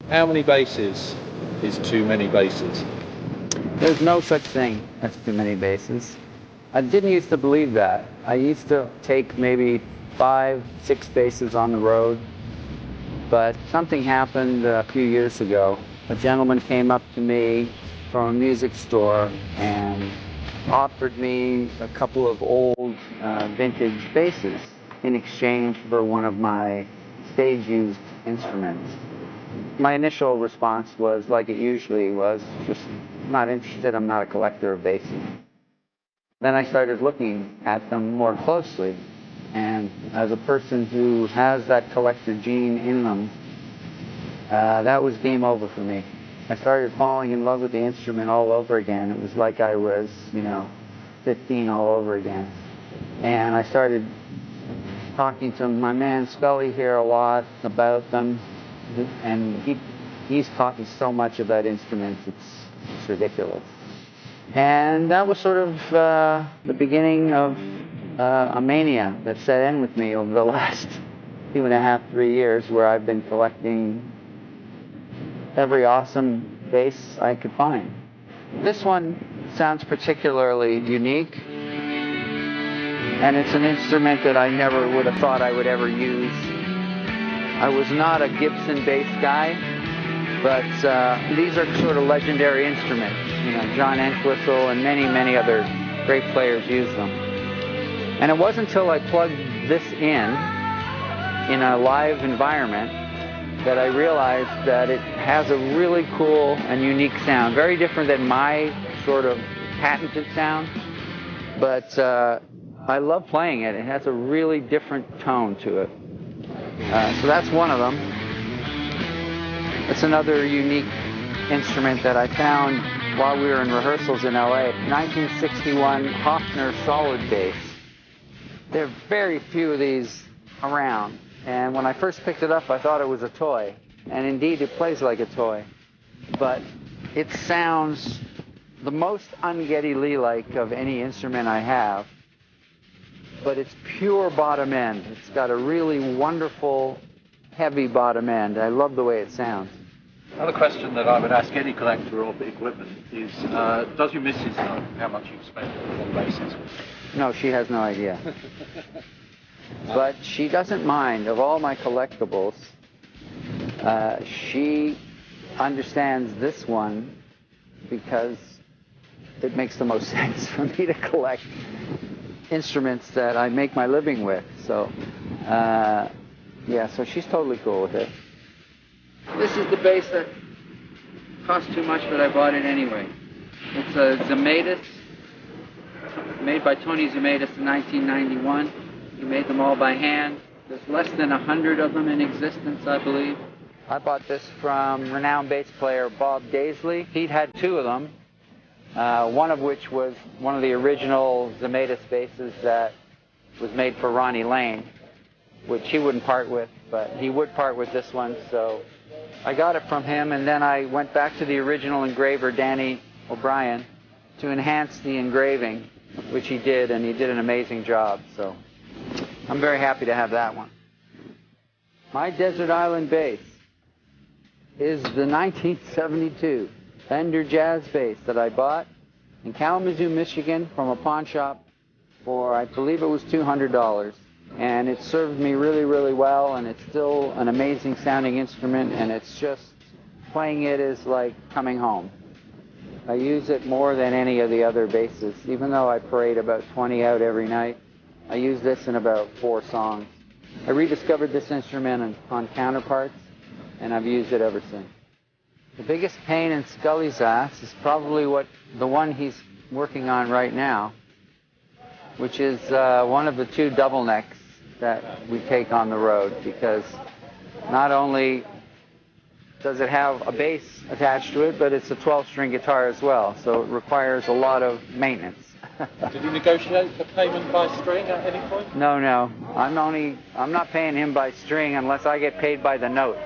How many basses is too many basses? There's no such thing as too many basses. I didn't used to believe that. I used to take maybe 5, 6 basses on the road, but something happened a few years ago. A gentleman came up to me from a music store and offered me a couple of old vintage basses in exchange for one of my stage-used instruments. My initial response was, like it usually was, just not interested. I'm not a collector of basses. Then I started looking at them more closely, and as a person who has that collector gene in them, that was game over for me. I started falling in love with the instrument all over again. It was like I was, 15 all over again. And I started talking to my man Scully here a lot about them, and he's taught me so much about instruments, it's ridiculous. And that was sort of the beginning of a mania that set in with me over the last 2.5, 3 years, where I've been collecting every awesome bass I could find. This one sounds particularly unique, and it's an instrument that I never would have thought I would ever use. I was not a Gibson bass guy, but these are sort of legendary instruments. John Entwistle and many, many other great players use them. And it wasn't until I plugged this in a live environment that I realized that it has a really cool and unique sound. Very different than my sort of patented sound, but I love playing it. It has a really different tone to it. So that's one of them. It's another unique instrument that I found while we were in rehearsals in LA. 1961 Hofner solid bass. There are very few of these around. And when I first picked it up, I thought it was a toy. And indeed, it plays like a toy. But it sounds the most un-Geddy Lee-like of any instrument I have. But it's pure bottom end. It's got a really wonderful, heavy bottom end. I love the way it sounds. Another question that I would ask any collector of equipment is, does your missus know how much you've spent on basses? No, she has no idea. But she doesn't mind. Of all my collectibles, she understands this one because it makes the most sense for me to collect instruments that I make my living with. So, so she's totally cool with it. This is the bass that cost too much, but I bought it anyway. It's a Zemetis, made by Tony Zemetis in 1991. He made them all by hand. There's less than 100 of them in existence, I believe. I bought this from renowned bass player Bob Daisley. He'd had 2 of them, one of which was one of the original Zemetis basses that was made for Ronnie Lane, which he wouldn't part with, but he would part with this one, so I got it from him, and then I went back to the original engraver, Danny O'Brien, to enhance the engraving, which he did, and he did an amazing job, so I'm very happy to have that one. My Desert Island bass is the 1972 Fender Jazz bass that I bought in Kalamazoo, Michigan from a pawn shop for, I believe it was $200. And it served me really, really well, and it's still an amazing sounding instrument, and it's just, playing it is like coming home. I use it more than any of the other basses. Even though I parade about 20 out every night, I use this in about 4 songs. I rediscovered this instrument on Counterparts, and I've used it ever since. The biggest pain in Scully's ass is probably the one he's working on right now, which is one of the 2 double necks that we take on the road, because not only does it have a bass attached to it, but it's a 12-string guitar as well, so it requires a lot of maintenance. Did you negotiate the payment by string at any point? No. I'm not paying him by string unless I get paid by the note.